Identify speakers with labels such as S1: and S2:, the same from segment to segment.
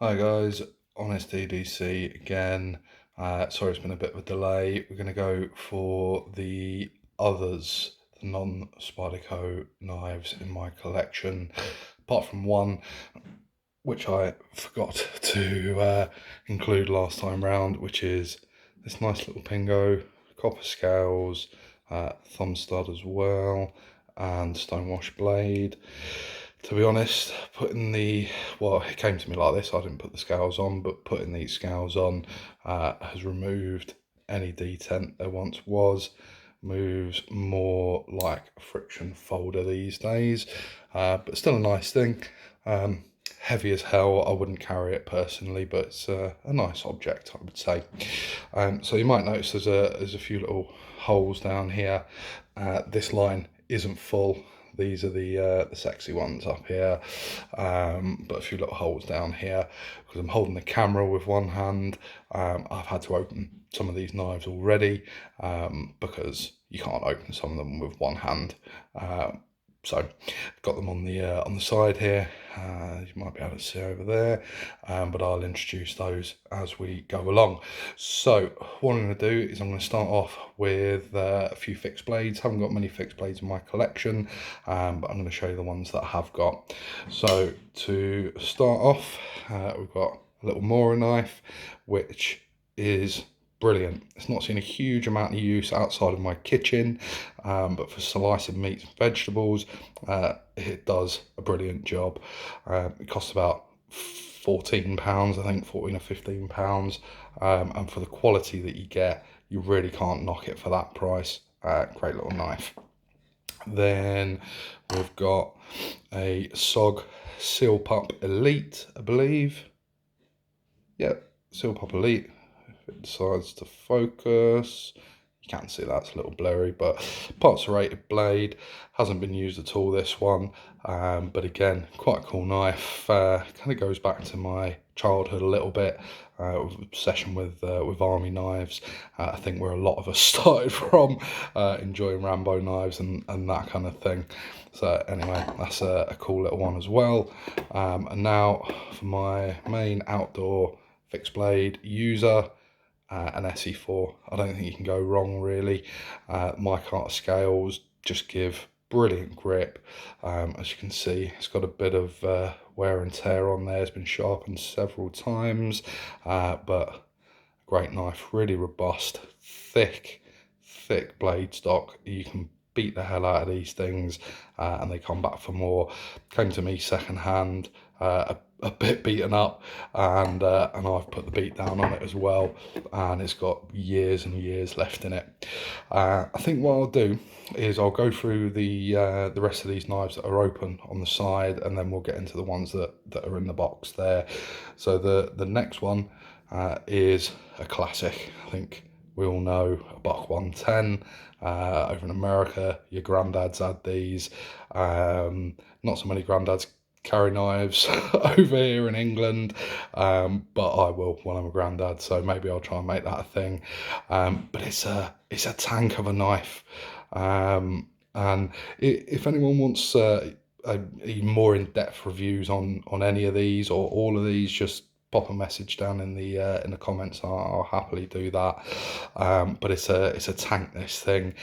S1: Hi guys, Honest EDC again. Sorry it's been a bit of a delay. We're going to go for the others, the non-Spyderco knives in my collection, apart from one which I forgot to include last time round, which is this nice little Pingo, copper scales, thumb stud as well, and stonewash blade. To be honest, well, it came to me like this, I didn't put the scales on, but putting these scales on has removed any detent there once was, moves more like a friction folder these days, but still a nice thing. Heavy as hell, I wouldn't carry it personally, but it's a nice object, I would say. So you might notice there's a few little holes down here. This line isn't full. These are the sexy ones up here, but a few little holes down here because I'm holding the camera with one hand. I've had to open some of these knives already because you can't open some of them with one hand. So got them on the side here. You might be able to see over there, but I'll introduce those as we go along. So what I'm going to do is I'm going to start off with a few fixed blades. Haven't got many fixed blades in my collection, but I'm going to show you the ones that I have got. So to start off, we've got a little Mora knife, which is brilliant. It's not seen a huge amount of use outside of my kitchen, but for slicing meats and vegetables, it does a brilliant job. It costs about £14, I think, 14 or £15, and for the quality that you get, you really can't knock it for that price. Great little knife. Then we've got a SOG Seal Pup Elite, I believe. Yep, Seal Pup Elite. If it decides to focus, you can see that's a little blurry, but parts rated blade, hasn't been used at all, this one, but again, quite a cool knife. Kind of goes back to my childhood a little bit, obsession with army knives. I think where a lot of us started from, enjoying Rambo knives and that kind of thing. So anyway, that's a cool little one as well. And now for my main outdoor fixed blade user, an SE4. I don't think you can go wrong really. Micarta scales just give brilliant grip. As you can see, it's got a bit of wear and tear on there. It's been sharpened several times, but great knife, really robust, thick blade stock. You can beat the hell out of these things, and they come back for more. Came to me second hand, a bit beaten up, and I've put the beat down on it as well, and it's got years and years left in it. I think what I'll do is I'll go through the rest of these knives that are open on the side, and then we'll get into the ones that are in the box there. So the next one is a classic. I think we all know a Buck 110. Over in America, your granddads had these. Not so many granddads carry knives over here in England, but I will when I'm a granddad, so maybe I'll try and make that a thing. But it's a tank of a knife, and if anyone wants even more in-depth reviews on any of these or all of these, just pop a message down in the comments. I'll happily do that. But it's a tank, this thing.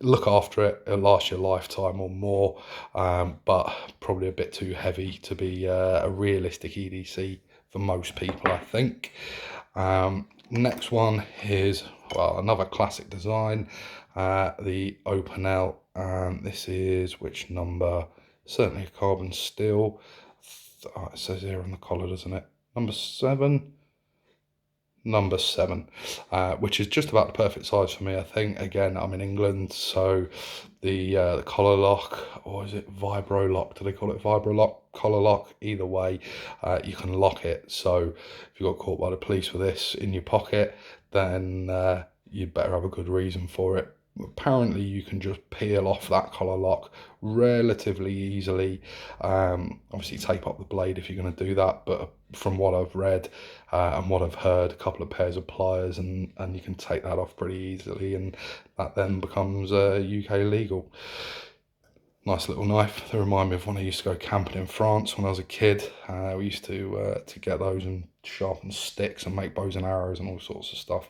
S1: Look after it, it'll last your lifetime or more, but probably a bit too heavy to be a realistic EDC for most people, I think. Next one is, well, another classic design, the Opinel, and this is which number? Certainly a carbon steel. It says here on the collar, doesn't it? Number 7. Number 7, which is just about the perfect size for me, I think. Again, I'm in England, so the collar lock, or is it vibro lock? Do they call it vibro lock, collar lock? Either way, you can lock it. So if you got caught by the police with this in your pocket, then you'd better have a good reason for it. Apparently you can just peel off that collar lock relatively easily. Obviously tape up the blade if you're going to do that, but from what I've read and what I've heard, a couple of pairs of pliers and you can take that off pretty easily, and that then becomes UK legal. Nice little knife. They remind me of when I used to go camping in France when I was a kid. We used to get those and sharpen sticks and make bows and arrows and all sorts of stuff.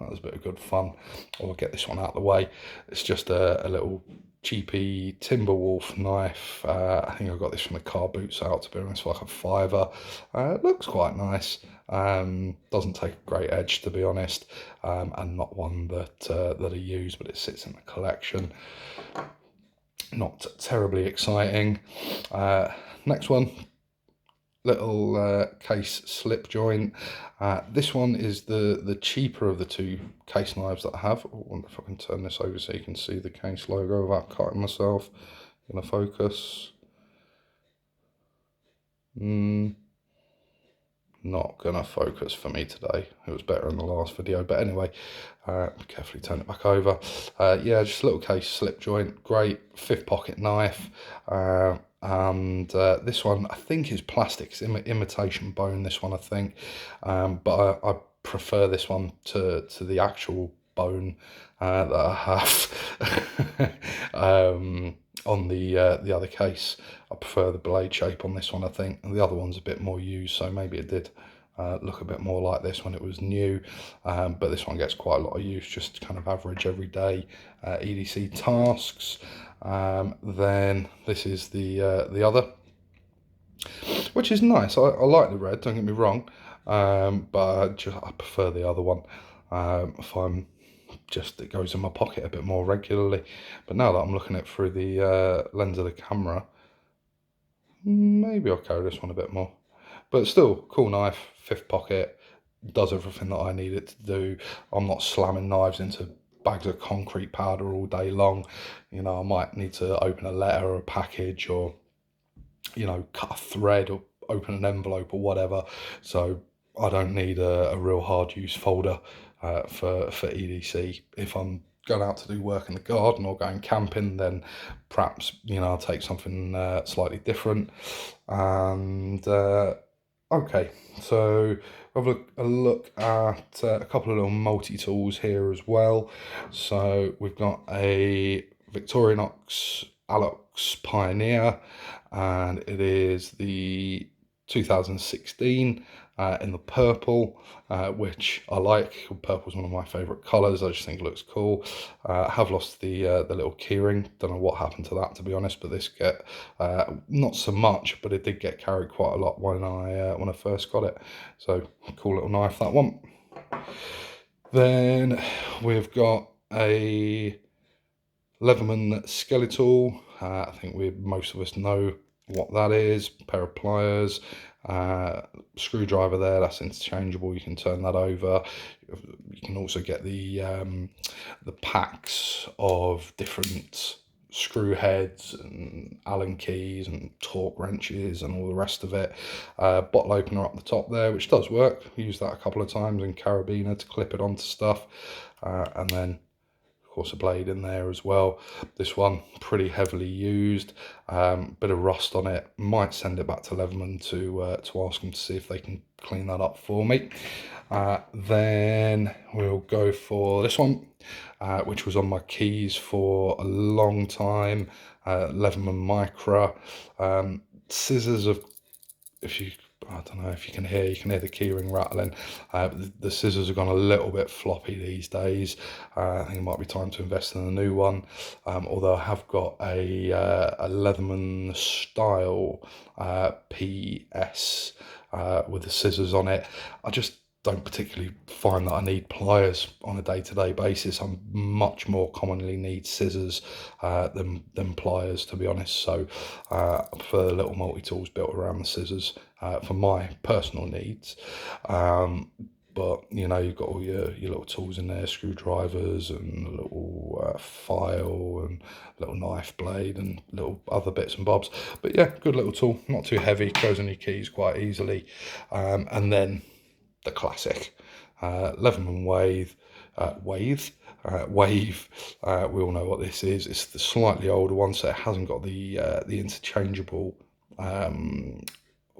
S1: That was a bit of good fun. I'll get this one out of the way. It's just a little cheapy Timberwolf knife. I think I got this from the car boots out, to be honest, for like a fiver. It looks quite nice. Doesn't take a great edge, to be honest, and not one that I use, but it sits in the collection. Not terribly exciting. Next one, little case slip joint. This one is the cheaper of the two case knives that I have. I wonder if I can turn this over so you can see the case logo without cutting myself. Gonna focus. Not gonna focus for me today. It was better in the last video, but anyway, carefully turn it back over. Yeah, just a little case slip joint, great 5th pocket knife. And this one I think is plastic. It's imitation bone, this one I think, but I prefer this one to the actual bone that I have on the other case. I prefer the blade shape on this one, I think, and the other one's a bit more used, so maybe it did look a bit more like this when it was new, but this one gets quite a lot of use, just kind of average everyday EDC tasks. Then this is the other, which is nice. I like the red, don't get me wrong, but I prefer the other one. If I'm just, it goes in my pocket a bit more regularly. But now that I'm looking at it through the lens of the camera, maybe I'll carry this one a bit more. But still, cool knife, 5th pocket, does everything that I need it to do. I'm not slamming knives into bags of concrete powder all day long. You know, I might need to open a letter or a package, or, you know, cut a thread or open an envelope or whatever. So I don't need a real hard use folder for EDC. If I'm going out to do work in the garden or going camping, then perhaps, you know, I'll take something slightly different. And okay, so have a look at a couple of little multi-tools here as well. So we've got a Victorinox Alox Pioneer, and it is the 2016 in the purple, which I like. Purple's one of my favourite colours. I just think it looks cool. I have lost the little keyring. Don't know what happened to that, to be honest. But this get not so much, but it did get carried quite a lot when I first got it. So cool little knife, that one. Then we've got a Leatherman Skeletal. I think most of us know what that is. Pair of pliers, screwdriver there, that's interchangeable, you can turn that over. You can also get the packs of different screw heads and Allen keys and torque wrenches and all the rest of it. Bottle opener up the top there, which does work. Use that a couple of times, and carabiner to clip it onto stuff, and then of course a blade in there as well. This one pretty heavily used, bit of rust on it. Might send it back to Leatherman to ask them to see if they can clean that up for me. Then we'll go for this one, which was on my keys for a long time. Leatherman Micra. Scissors of, I don't know if you can hear the keyring rattling. The scissors have gone a little bit floppy these days. I think it might be time to invest in a new one. Although I have got a Leatherman style PS with the scissors on it. I just don't particularly find that I need pliers on a day-to-day basis. I much more commonly need scissors than pliers, to be honest. So I prefer the little multi-tools built around the scissors for my personal needs. But you know, you've got all your little tools in there, screwdrivers and a little file and little knife blade and little other bits and bobs. But yeah, good little tool, not too heavy, goes on your keys quite easily. And then the classic Leatherman Wave. Wave. We all know what this is. It's the slightly older one, so it hasn't got the interchangeable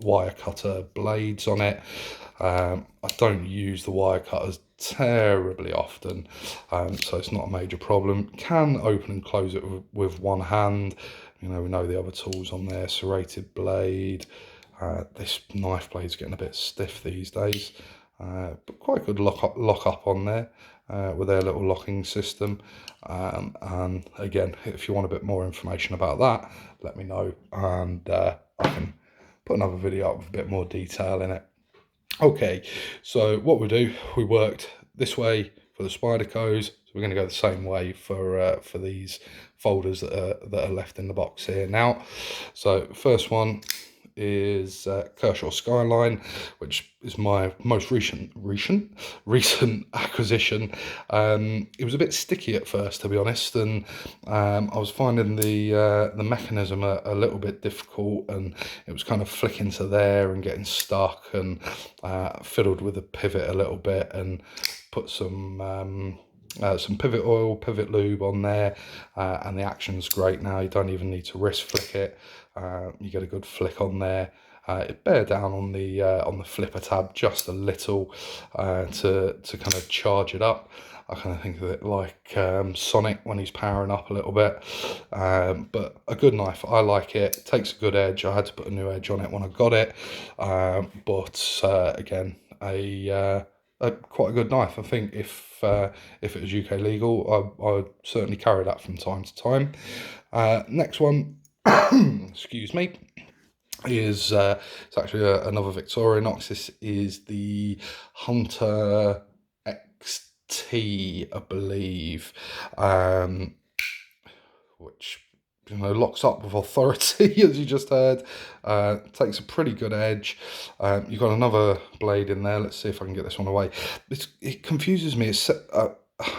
S1: wire cutter blades on it. I don't use the wire cutters terribly often, so it's not a major problem. Can open and close it with one hand. You know, we know the other tools on there, serrated blade. This knife blade's getting a bit stiff these days, but quite good lock up on there with their little locking system. And again, if you want a bit more information about that, let me know, and I can put another video up with a bit more detail in it. Okay, so what we do, we worked this way for the Spydercos, so we're going to go the same way for these folders that are left in the box here now. So first one is Kershaw Skyline, which is my most recent acquisition. It was a bit sticky at first, to be honest, and I was finding the mechanism a little bit difficult, and it was kind of flicking to there and getting stuck, and fiddled with the pivot a little bit and put some pivot oil, pivot lube on there, and the action's great now. You don't even need to wrist flick it. You get a good flick on there. It bear down on the flipper tab just a little to kind of charge it up. I kind of think of it like Sonic when he's powering up a little bit, but a good knife. I like it. It takes a good edge. I had to put a new edge on it when I got it, but again, quite a good knife. I think if it was UK legal, I'd certainly carry that from time to time. Next one, excuse me, is it's actually another Victorinox. This is the Hunter XT, I believe, which, you know, locks up with authority, as you just heard. Takes a pretty good edge. You've got another blade in there. Let's see if I can get this one away. It confuses me.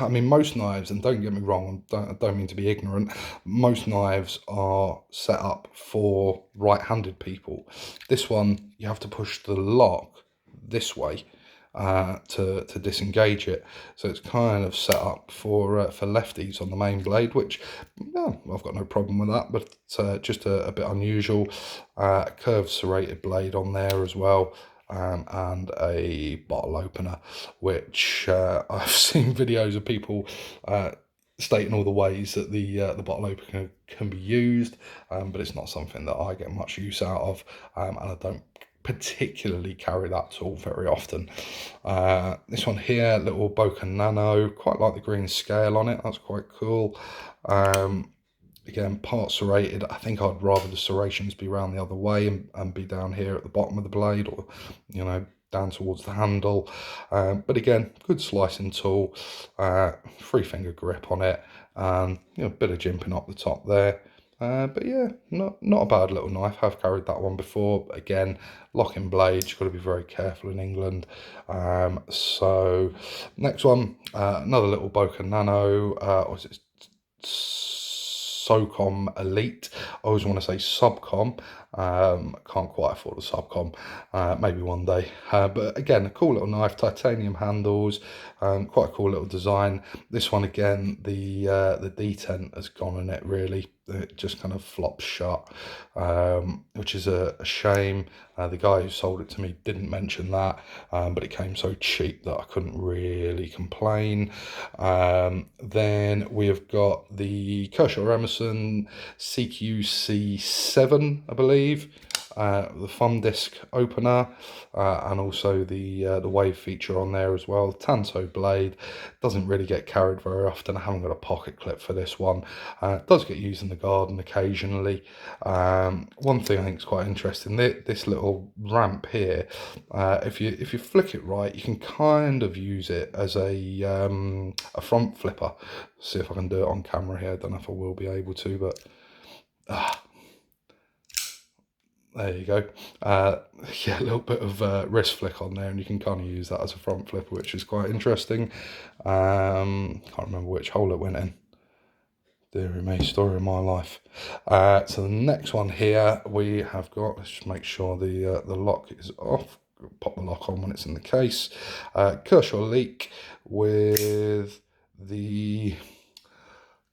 S1: I mean, most knives, and don't get me wrong, I don't mean to be ignorant, most knives are set up for right-handed people. This one, you have to push the lock this way to disengage it, so it's kind of set up for lefties on the main blade, which, yeah, I've got no problem with that, but just a bit unusual. Curved serrated blade on there as well, and a bottle opener, which I've seen videos of people stating all the ways that the bottle opener can be used, but it's not something that I get much use out of, and I don't particularly carry that tool very often. This one here, little Boca Nano, quite like the green scale on it. That's quite cool. Again, part serrated. I think I'd rather the serrations be round the other way and be down here at the bottom of the blade, or, you know, down towards the handle. But again, good slicing tool, 3-finger grip on it, and, you know, a bit of jimping up the top there. But yeah, not a bad little knife. Have carried that one before. Again, locking blades, you've got to be very careful in England. So next one, another little Boca Nano, or is it SOCOM Elite? I always want to say Subcom. Can't quite afford a Subcom. Maybe one day. But again, a cool little knife, titanium handles, quite a cool little design. This one again, the detent has gone in it really. It just kind of flops shut, which is a shame. The guy who sold it to me didn't mention that, but it came so cheap that I couldn't really complain. Then we have got the Kershaw Emerson CQC7, I believe. The thumb disc opener, and also the wave feature on there as well. Tanto blade, doesn't really get carried very often. I haven't got a pocket clip for this one. It does get used in the garden occasionally. One thing I think is quite interesting, this little ramp here, if you flick it right, you can kind of use it as a front flipper. See if I can do it on camera here. I don't know if I will be able to, but there you go. Yeah, a little bit of wrist flick on there, and you can kind of use that as a front flipper, which is quite interesting. Can't remember which hole it went in. Deary me, story of my life. So the next one here we have got, let's just make sure the lock is off. Pop the lock on when it's in the case. Kershaw Leak with the,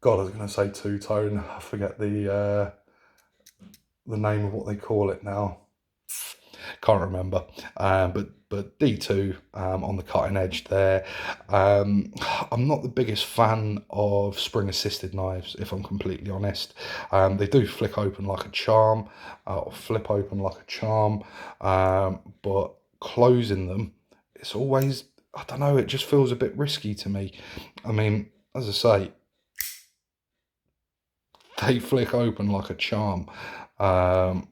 S1: God, I was going to say two-tone. I forget the name of what they call it now. Can't remember. But D2 on the cutting edge there. I'm not the biggest fan of spring assisted knives, if I'm completely honest. They do flick open like a charm, or flip open like a charm, but closing them, it's always, I don't know, it just feels a bit risky to me. I mean, as I say, they flick open like a charm, but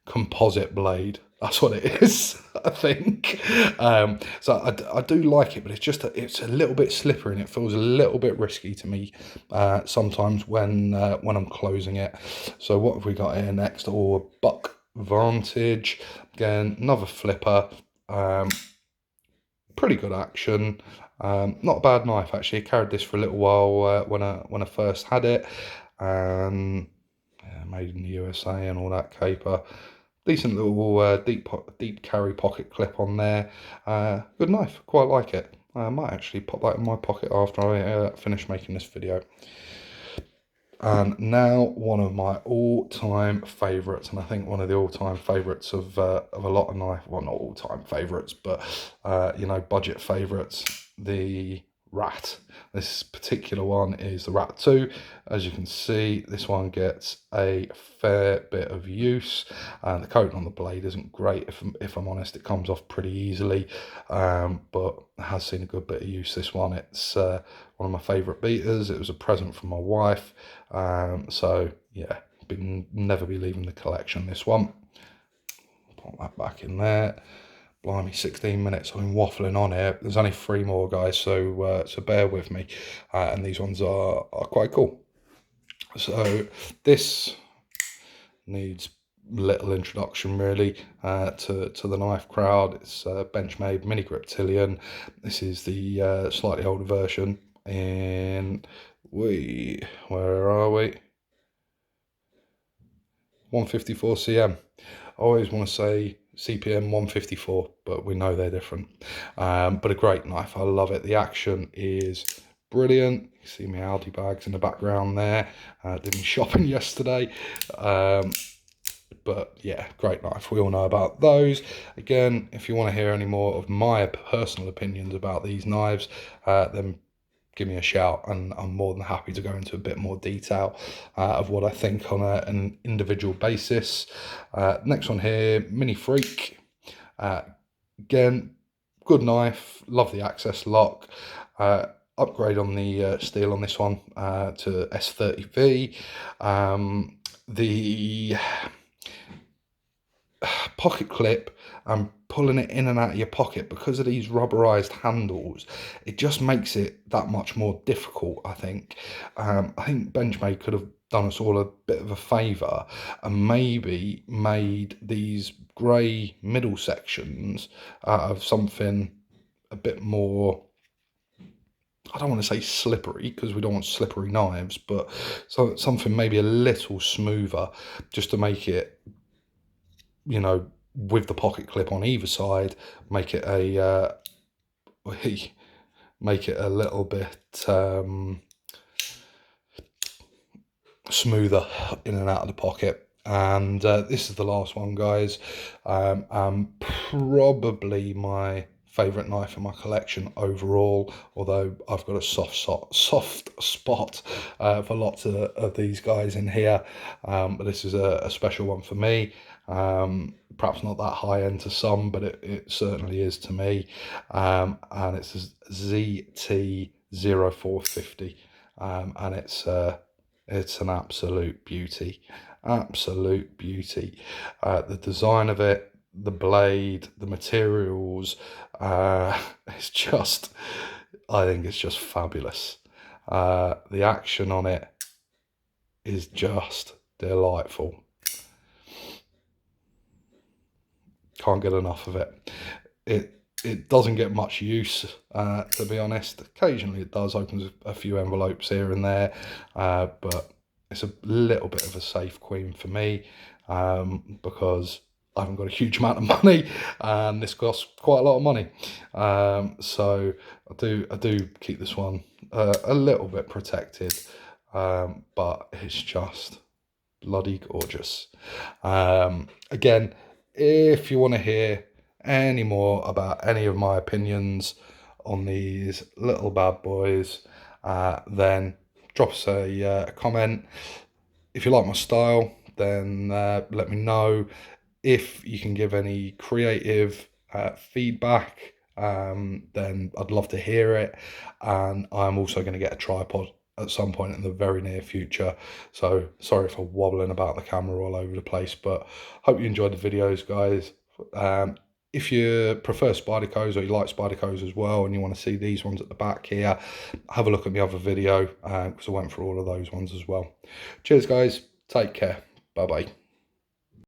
S1: composite blade. That's what it is, I think. So I do like it, but it's a little bit slippery and it feels a little bit risky to me sometimes when I'm closing it. So what have we got here next? Oh, Buck Vantage. Again, another flipper. Pretty good action. Not a bad knife actually. I carried this for a little while when I first had it. Yeah, made in the USA and all that caper. Decent little deep carry pocket clip on there. Good knife, quite like it. I might actually pop that in my pocket after I finish making this video. And now one of my all-time favourites, and I think one of the all-time favourites of a lot of knife, well, not all-time favourites, but you know, budget favourites, the Rat. This particular one is the Rat 2. As you can see, this one gets a fair bit of use. The coating on the blade isn't great, if I'm honest. It comes off pretty easily, but it has seen a good bit of use, this one. It's one of my favourite beaters. It was a present from my wife, so yeah, never be leaving the collection, this one. Put that back in there. Blimey, 16 minutes. I've been waffling on here. There's only 3 more, guys, so bear with me. And these ones are quite cool. So this needs little introduction really to the knife crowd. It's Benchmade Mini Griptilian. This is the slightly older version. And where are we? 154 cm. I always want to say CPM 154, but we know they're different. But a great knife. I love it. The action is brilliant. You see my Aldi bags in the background there. Did me shopping yesterday. But yeah, great knife. We all know about those. Again, if you want to hear any more of my personal opinions about these knives, then give me a shout, and I'm more than happy to go into a bit more detail of what I think on an individual basis. Next one here, Mini Freak. Again, good knife, love the access lock. Upgrade on the steel on this one to S30V. The pocket clip and pulling it in and out of your pocket, because of these rubberized handles, it just makes it that much more difficult, I think. I think Benchmade could have done us all a bit of a favour and maybe made these grey middle sections out of something a bit more, I don't want to say slippery, because we don't want slippery knives, but something maybe a little smoother, just to make it, you know, with the pocket clip on either side, make it a make it a little bit smoother in and out of the pocket. And this is the last one, guys. Probably my favourite knife in my collection overall, although I've got a soft spot for lots of these guys in here, but this is a special one for me. Perhaps not that high end to some, but it certainly is to me, and it's a ZT-0450, and it's an absolute beauty, absolute beauty. The design of it, the blade, the materials, it's just, I think it's just fabulous. The action on it is just delightful. Can't get enough of it. It doesn't get much use, to be honest. Occasionally it does, opens a few envelopes here and there, but it's a little bit of a safe queen for me, because I haven't got a huge amount of money, and this costs quite a lot of money. So I do keep this one a little bit protected, but it's just bloody gorgeous. Again, if you want to hear any more about any of my opinions on these little bad boys, then drop us a comment. If you like my style, then let me know. If you can give any creative feedback, then I'd love to hear it. And I'm also going to get a tripod at some point in the very near future. So sorry for wobbling about the camera all over the place, but hope you enjoyed the videos, guys. If you prefer Spydercos or you like Spydercos as well and you want to see these ones at the back here, have a look at the other video because I went through all of those ones as well. Cheers, guys. Take care. Bye bye.